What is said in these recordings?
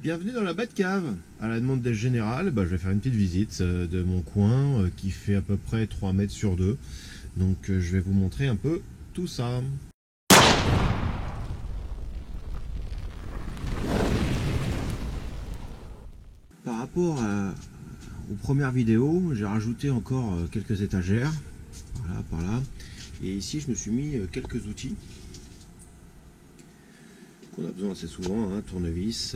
Bienvenue dans la Batcave. À la demande des générales, je vais faire une petite visite de mon coin qui fait à peu près 3 mètres sur 2. Donc je vais vous montrer un peu tout ça. Par rapport aux premières vidéos, j'ai rajouté encore quelques étagères. Voilà, par là. Et ici, je me suis mis quelques outils qu'on a besoin assez souvent, hein, tournevis,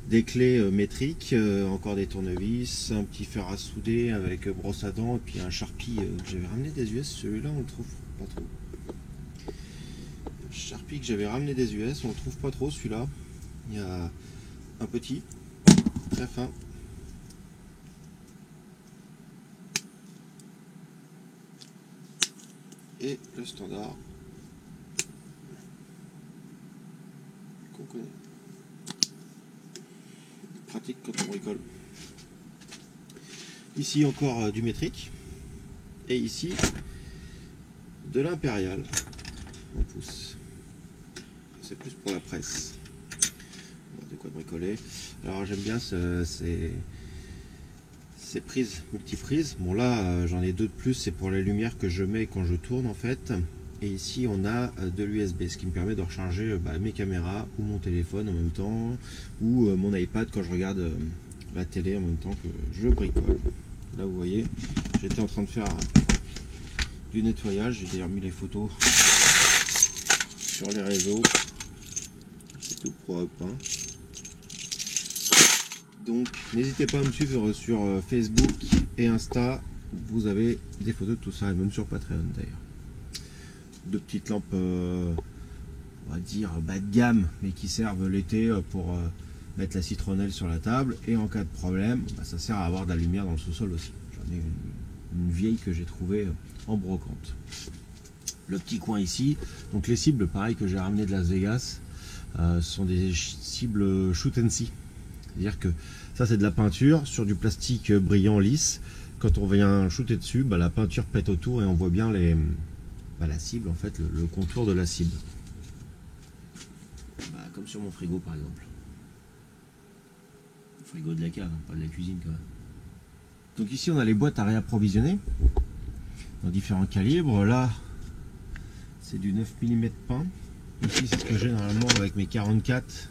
des clés métriques, encore des tournevis, un petit fer à souder avec brosse à dents et puis un Sharpie que j'avais ramené des US. Celui-là on le trouve pas trop. Sharpie que j'avais ramené des US, on le trouve pas trop celui-là. Il y a un petit, très fin. Et le standard qu'on connaît. Pratique quand on bricole. Ici encore du métrique. Et ici de l'impérial. On pousse. C'est plus pour la presse. De quoi bricoler. Alors j'aime bien ces prises multiprises. Bon là j'en ai deux de plus, c'est pour la lumière que je mets quand je tourne en fait. Et ici on a de l'USB, ce qui me permet de recharger mes caméras ou mon téléphone en même temps, ou mon iPad quand je regarde la télé en même temps que je bricole. Là vous voyez, j'étais en train de faire du nettoyage, j'ai d'ailleurs mis les photos sur les réseaux. C'est tout propre, hein. Donc n'hésitez pas à me suivre sur Facebook et Insta, vous avez des photos de tout ça, et même sur Patreon d'ailleurs. Deux petites lampes, on va dire bas de gamme, mais qui servent l'été pour mettre la citronnelle sur la table, et en cas de problème, ça sert à avoir de la lumière dans le sous-sol aussi. J'en ai une vieille que j'ai trouvée en brocante. Le petit coin ici, donc les cibles pareil que j'ai ramené de Las Vegas, sont des cibles shoot and see. C'est-à-dire que ça c'est de la peinture sur du plastique brillant lisse. Quand on vient shooter dessus, la peinture pète autour et on voit bien la cible, en fait, le contour de la cible. Comme sur mon frigo par exemple. Le frigo de la cave, pas de la cuisine quand même. Donc ici on a les boîtes à réapprovisionner dans différents calibres. Là c'est du 9 mm peint. Ici c'est ce que j'ai normalement avec mes 44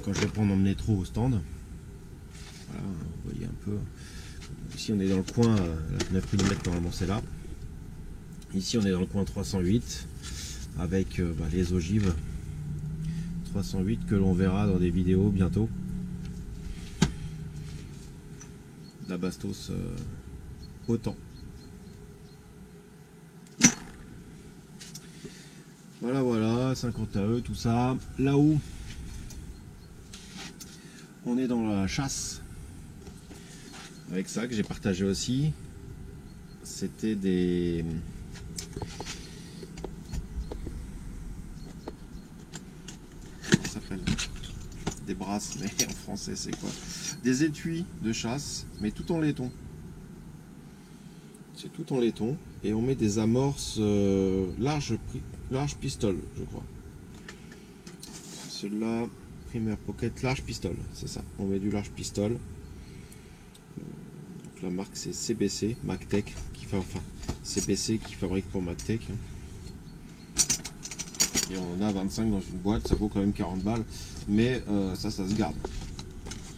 quand je vais prendre mon métro au stand. Voilà, vous voyez un peu. Ici on est dans le coin, 9 mm normalement c'est là. Ici on est dans le coin 308 avec les ogives 308 que l'on verra dans des vidéos bientôt. La Bastos autant. Voilà, 50 AE, tout ça. Là-haut, on est dans la chasse. Avec ça que j'ai partagé aussi. C'était des... Ça s'appelle des brasses, mais en français c'est quoi? Des étuis de chasse, mais tout en laiton. C'est tout en laiton. Et on met des amorces large pistol, je crois. Celui-là, Primer Pocket large pistol, c'est ça. On met du large pistol. Donc la marque c'est CBC, MacTech, CBC qui fabrique pour MacTech. Et on en a 25 dans une boîte, ça vaut quand même 40 balles. Mais ça se garde.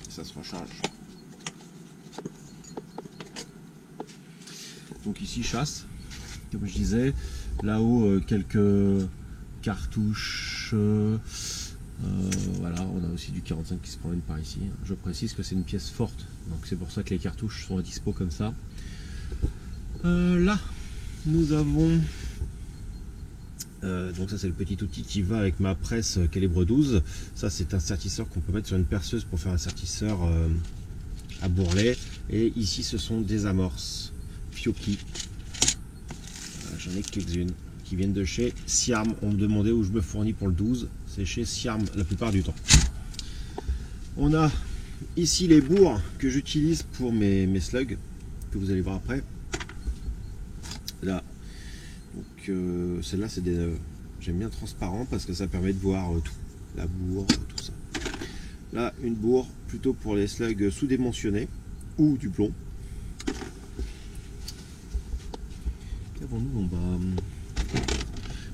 Ça se recharge. Donc ici chasse, comme je disais, là-haut quelques cartouches, voilà, on a aussi du 45 qui se promène par ici. Je précise que c'est une pièce forte, donc c'est pour ça que les cartouches sont à dispo comme ça. Là, nous avons, donc ça c'est le petit outil qui va avec ma presse calibre 12. Ça c'est un sertisseur qu'on peut mettre sur une perceuse pour faire un sertisseur à bourrelet. Et ici ce sont des amorces Fioki. J'en ai quelques-unes qui viennent de chez Siarm. On me demandait où je me fournis pour le 12. C'est chez Siarm la plupart du temps. On a ici les bourres que j'utilise pour mes slugs, que vous allez voir après. Là, donc celle-là c'est des... j'aime bien transparent parce que ça permet de voir tout. La bourre, tout ça. Là, une bourre plutôt pour les slugs sous-dimensionnés ou du plomb. Qu'avons-nous en bas?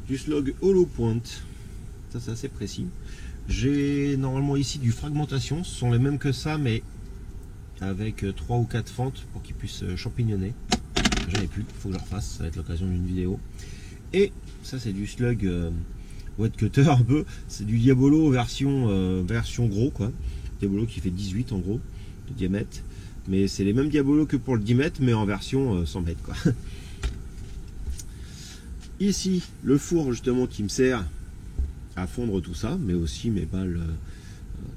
Du slug hollow point. Ça, c'est assez précis. J'ai normalement ici du fragmentation. Ce sont les mêmes que ça, mais avec 3 ou 4 fentes pour qu'ils puissent champignonner. J'en ai plus, il faut que je le refasse. Ça va être l'occasion d'une vidéo. Et ça, c'est du slug wet cutter un peu. C'est du Diabolo version gros, quoi. Diabolo qui fait 18 en gros de diamètre. Mais c'est les mêmes Diabolo que pour le 10 mètres, mais en version 100 mètres, quoi. Ici, le four justement qui me sert à fondre tout ça, mais aussi mes balles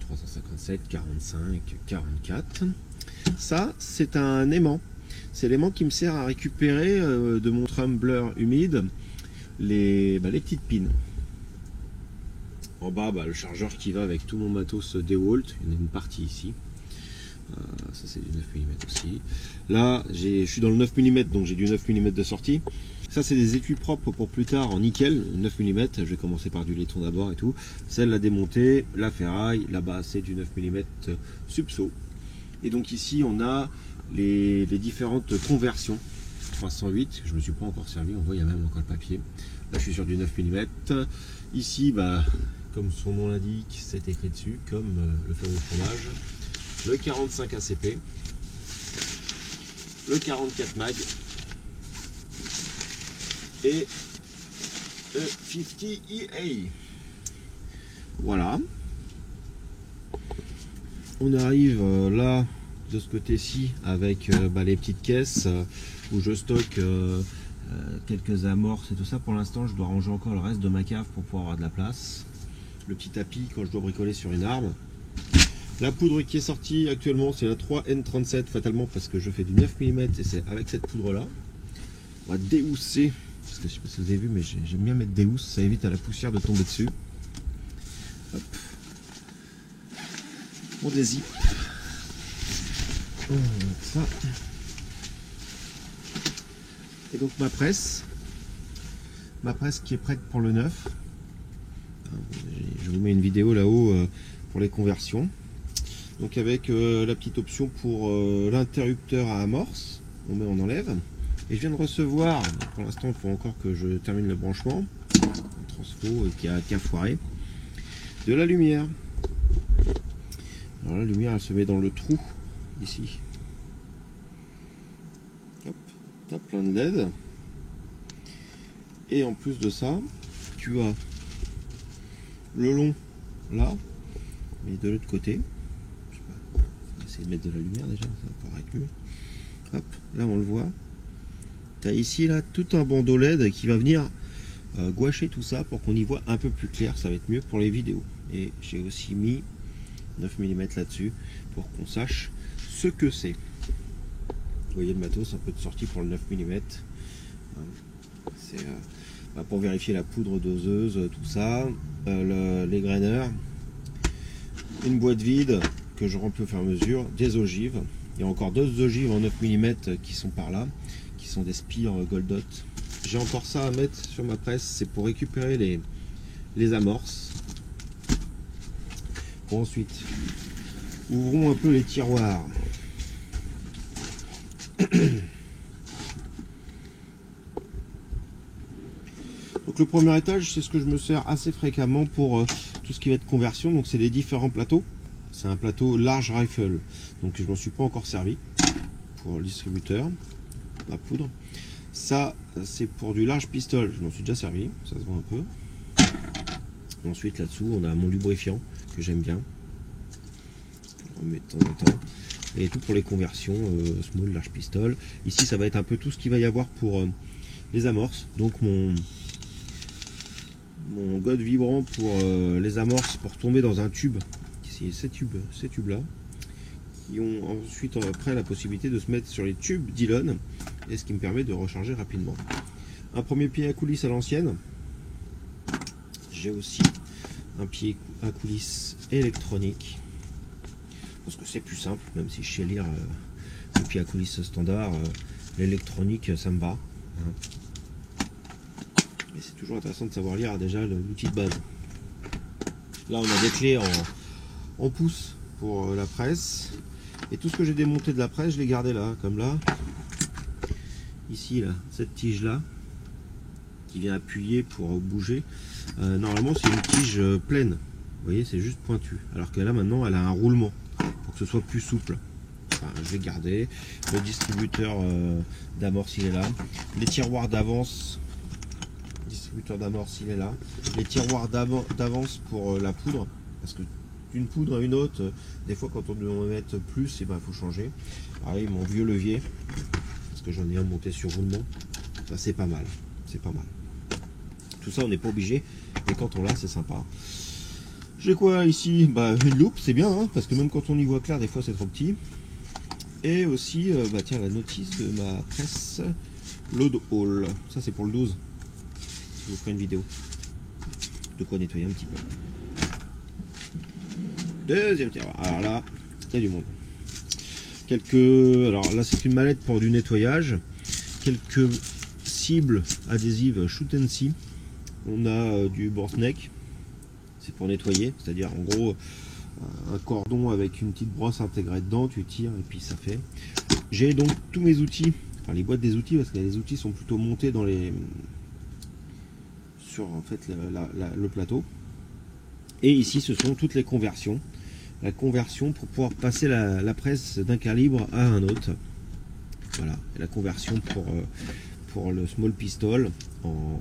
357, 45, 44. Ça, c'est un aimant. C'est l'aimant qui me sert à récupérer de mon tumbler humide les petites pins. En bas, le chargeur qui va avec tout mon matos DeWalt. Il y en a une partie ici. Ça, c'est du 9 mm aussi. Là, je suis dans le 9 mm, donc j'ai du 9 mm de sortie. Ça, c'est des étuis propres pour plus tard en nickel, 9 mm. Je vais commencer par du laiton d'abord et tout. Celle à démonter, la ferraille, là-bas, c'est du 9 mm subso. Et donc ici, on a les différentes conversions. 308, je ne me suis pas encore servi, on voit, il y a même encore le papier. Là, je suis sur du 9 mm. Ici, comme son nom l'indique, c'est écrit dessus, comme le fameux fromage. Le 45 ACP, le 44 mag et le 50 EA. Voilà. On arrive là de ce côté-ci avec les petites caisses où je stocke quelques amorces et tout ça. Pour l'instant, je dois ranger encore le reste de ma cave pour pouvoir avoir de la place. Le petit tapis quand je dois bricoler sur une arme. La poudre qui est sortie actuellement, c'est la 3N37 fatalement parce que je fais du 9 mm et c'est avec cette poudre là. On va déhousser, parce que je sais pas si vous avez vu, mais j'aime bien mettre des housses, ça évite à la poussière de tomber dessus. Hop. On dézippe. On va mettre ça. Et donc ma presse qui est prête pour le neuf. Je vous mets une vidéo là-haut pour les conversions. Donc avec la petite option pour l'interrupteur à amorce, on enlève. Et je viens de recevoir, pour l'instant il faut encore que je termine le branchement, un transfo qui a foiré, de la lumière. Alors la lumière elle se met dans le trou ici. Hop, t'as plein de LED. Et en plus de ça, tu as le long là, mais de l'autre côté. Je sais pas, on va essayer de mettre de la lumière déjà, ça va paraître mieux. Hop, là on le voit. Tu as ici là tout un bandeau LED qui va venir gouacher tout ça pour qu'on y voit un peu plus clair, ça va être mieux pour les vidéos. Et j'ai aussi mis 9 mm là-dessus pour qu'on sache ce que c'est. Vous voyez le matos, un peu de sortie pour le 9 mm. C'est pour vérifier la poudre doseuse, tout ça. Les graineurs. Une boîte vide que je remplis au fur et à mesure. Des ogives. Il y a encore 2 ogives en 9 mm qui sont par là, qui sont des spires Goldot. J'ai encore ça à mettre sur ma presse, c'est pour récupérer les amorces. Bon, ensuite, ouvrons un peu les tiroirs. Donc le premier étage, c'est ce que je me sers assez fréquemment pour tout ce qui va être conversion. Donc c'est les différents plateaux. C'est un plateau large rifle. Donc je m'en suis pas encore servi pour le distributeur, la poudre. Ça, c'est pour du large pistol. Je m'en suis déjà servi. Ça se voit un peu. Et ensuite là-dessous, on a mon lubrifiant que j'aime bien. Je le remets de temps en temps. Et tout pour les conversions, small, large pistol. Ici, ça va être un peu tout ce qu'il va y avoir pour les amorces. Donc mon god vibrant pour les amorces pour tomber dans un tube. Ici, ces tubes là, qui ont ensuite après la possibilité de se mettre sur les tubes Dillon, et ce qui me permet de recharger rapidement. Un premier pied à coulisses à l'ancienne. J'ai aussi un pied à coulisses électronique, parce que c'est plus simple, même si je sais lire le pied à coulisses standard, l'électronique ça me va. Mais c'est toujours intéressant de savoir lire déjà l'outil de base. Là on a des clés en pouce pour la presse. Et tout ce que j'ai démonté de la presse, je l'ai gardé là, comme là. Ici, là, cette tige-là, qui vient appuyer pour bouger. Normalement, c'est une tige pleine. Vous voyez, c'est juste pointu. Alors que là, maintenant, elle a un roulement pour que ce soit plus souple. Enfin, je vais garder. Le distributeur d'amorce, il est là. Les tiroirs d'avance. Distributeur d'amorce, il est là. Les tiroirs d'avance pour la poudre. Parce que d'une poudre à une autre, des fois, quand on doit en mettre plus, il faut changer. Pareil, mon vieux levier. Parce que j'en ai un monté sur roulement. Ça, c'est pas mal. C'est pas mal. Tout ça, on n'est pas obligé. Mais quand on l'a, c'est sympa. J'ai quoi ici? Une loupe, c'est bien, hein, parce que même quand on y voit clair, des fois c'est trop petit. Et aussi, tiens, la notice de ma presse Load Haul. Ça, c'est pour le 12. Je vous ferai une vidéo. De quoi nettoyer un petit peu. Deuxième tiroir. Alors là, il y a du monde. Alors là, c'est une mallette pour du nettoyage. Quelques cibles adhésives Shoot and See. On a du board neck. C'est pour nettoyer, c'est-à-dire en gros un cordon avec une petite brosse intégrée dedans, tu tires et puis ça fait. J'ai donc tous mes outils, enfin les boîtes des outils, parce que les outils sont plutôt montés dans sur en fait le plateau. Et ici ce sont toutes les conversions. La conversion pour pouvoir passer la presse d'un calibre à un autre. Voilà, et la conversion pour le small pistol en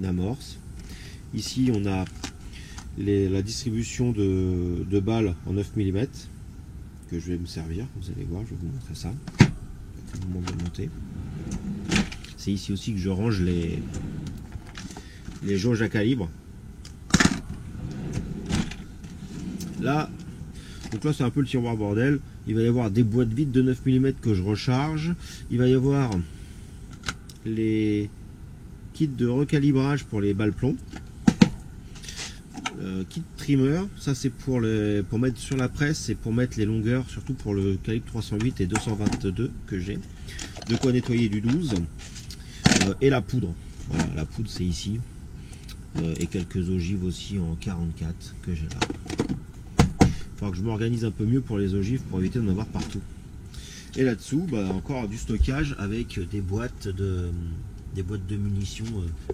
amorce. Ici on a la distribution de balles en 9 mm que je vais me servir, vous allez voir, je vais vous montrer ça. Au moment de monter. C'est ici aussi que je range les jauges à calibre. Là, donc là c'est un peu le tiroir bordel. Il va y avoir des boîtes vides de 9 mm que je recharge. Il va y avoir les kits de recalibrage pour les balles plomb. Kit trimmer, ça c'est pour mettre sur la presse et pour mettre les longueurs, surtout pour le calibre 308 et 222 que j'ai. De quoi nettoyer du 12 et la poudre. Voilà, la poudre c'est ici. Et quelques ogives aussi en 44 que j'ai là. Il faudra que je m'organise un peu mieux pour les ogives pour éviter d'en avoir partout. Et là-dessous, encore du stockage avec des boîtes de munitions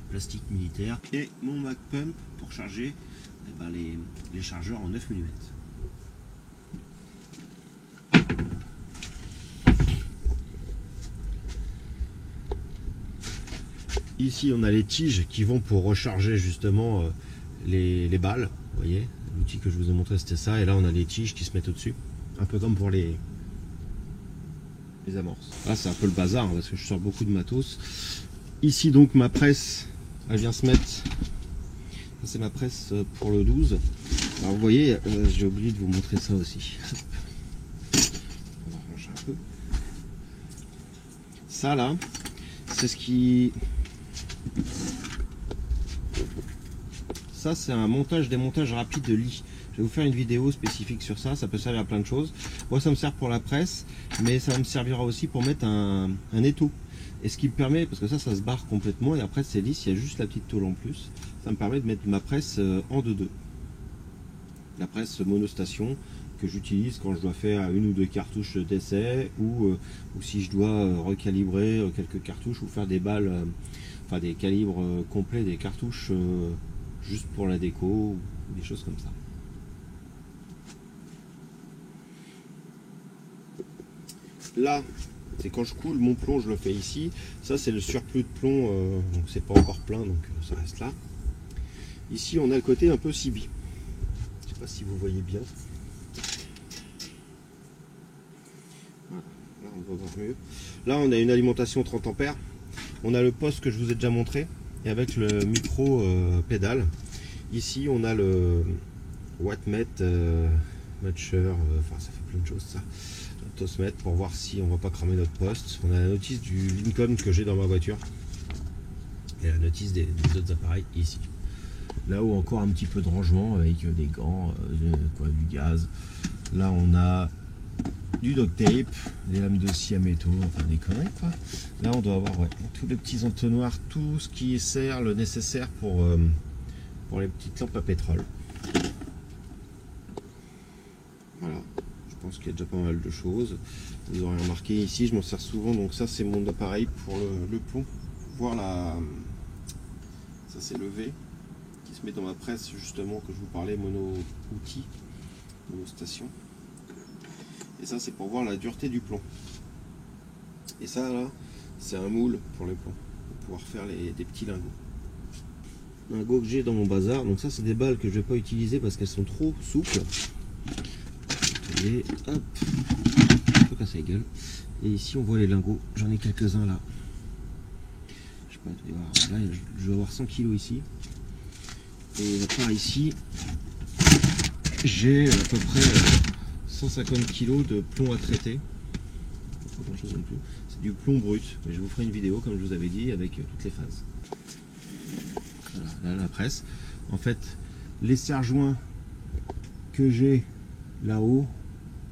plastique militaire et mon Mac Pump pour charger les chargeurs en 9 mm. Ici on a les tiges qui vont pour recharger justement les balles. Vous voyez, l'outil que je vous ai montré c'était ça, et là on a les tiges qui se mettent au-dessus, un peu comme pour les amorces. Là c'est un peu le bazar hein, parce que je sors beaucoup de matos. Ici donc ma presse, elle vient se mettre. C'est ma presse pour le 12. Alors vous voyez, j'ai oublié de vous montrer ça aussi. On va ranger un peu. Ça là, c'est ce qui... Ça c'est un démontage rapide de lit. Je vais vous faire une vidéo spécifique sur ça, ça peut servir à plein de choses. Moi ça me sert pour la presse, mais ça me servira aussi pour mettre un étau. Et ce qui me permet, parce que ça se barre complètement et après c'est lisse, il y a juste la petite tôle en plus. Ça me permet de mettre ma presse en 2-2. La presse monostation que j'utilise quand je dois faire une ou deux cartouches d'essai ou si je dois recalibrer quelques cartouches ou faire des balles, enfin des calibres complets des cartouches juste pour la déco ou des choses comme ça. Là, c'est quand je coule mon plomb, je le fais ici. Ça c'est le surplus de plomb, donc c'est pas encore plein, donc ça reste là. Ici on a le côté un peu Cibi. Je sais pas si vous voyez bien. Voilà, là on va voir mieux. Là on a une alimentation 30 ampères. On a le poste que je vous ai déjà montré et avec le micro pédale. Ici on a le wattmètre, matcher, enfin ça fait plein de choses ça. Tosmètre pour voir si on va pas cramer notre poste. On a la notice du Lincoln que j'ai dans ma voiture et la notice des autres appareils ici. Là où encore un petit peu de rangement avec des gants, du gaz. Là on a du duct tape, des lames de scie à métaux, enfin des conneries quoi. Là on doit avoir tous les petits entonnoirs, tout ce qui sert le nécessaire pour les petites lampes à pétrole. pense qu'il y a déjà pas mal de choses. Vous aurez remarqué ici, je m'en sers souvent, donc ça c'est mon appareil pour le plomb. Voir ça c'est le V qui se met dans ma presse justement que je vous parlais, mono-outil, mono-station. Et ça c'est pour voir la dureté du plomb. Et ça là, c'est un moule pour le plomb, pour pouvoir faire des petits lingots. Lingots que j'ai dans mon bazar, donc ça c'est des balles que je vais pas utiliser parce qu'elles sont trop souples. Et hop, je peux casser la gueule. Et ici on voit les lingots, j'en ai quelques-uns là. Je sais pas, là je vais avoir 100 kg ici. Et par ici, j'ai à peu près 150 kg de plomb à traiter. Pas grand chose non plus. C'est du plomb brut. Mais je vous ferai une vidéo comme je vous avais dit avec toutes les phases. Voilà, là la presse. En fait, les serre-joints que j'ai là-haut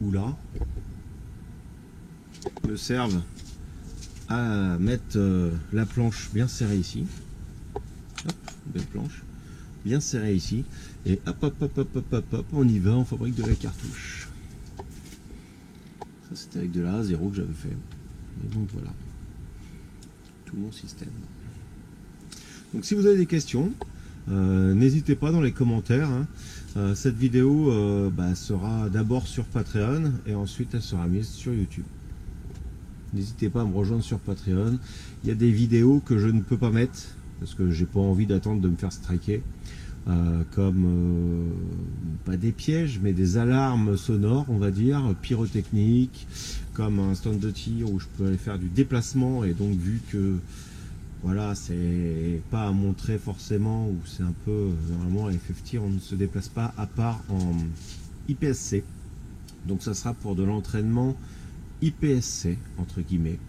ou là me servent à mettre la planche bien serrée ici. Hop, belle planche bien serrée ici. Et hop hop hop hop hop hop hop, on y va, on fabrique de la cartouche. Ça c'était avec de la A0 que j'avais fait. Et donc voilà, tout mon système. Donc si vous avez des questions, n'hésitez pas dans les commentaires. Cette vidéo sera d'abord sur Patreon et ensuite elle sera mise sur YouTube. N'hésitez pas à me rejoindre sur Patreon. Il y a des vidéos que je ne peux pas mettre parce que j'ai pas envie d'attendre de me faire striker. Comme pas des pièges mais des alarmes sonores, on va dire, pyrotechniques, comme un stand de tir où je peux aller faire du déplacement, et donc vu que voilà, c'est pas à montrer forcément, ou c'est un peu, normalement les FFT on ne se déplace pas à part en IPSC, donc ça sera pour de l'entraînement IPSC entre guillemets.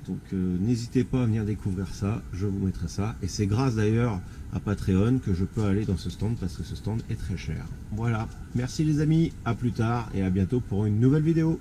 Donc n'hésitez pas à venir découvrir ça, je vous mettrai ça, et c'est grâce d'ailleurs à Patreon que je peux aller dans ce stand parce que ce stand est très cher. Voilà, merci les amis, à plus tard et à bientôt pour une nouvelle vidéo.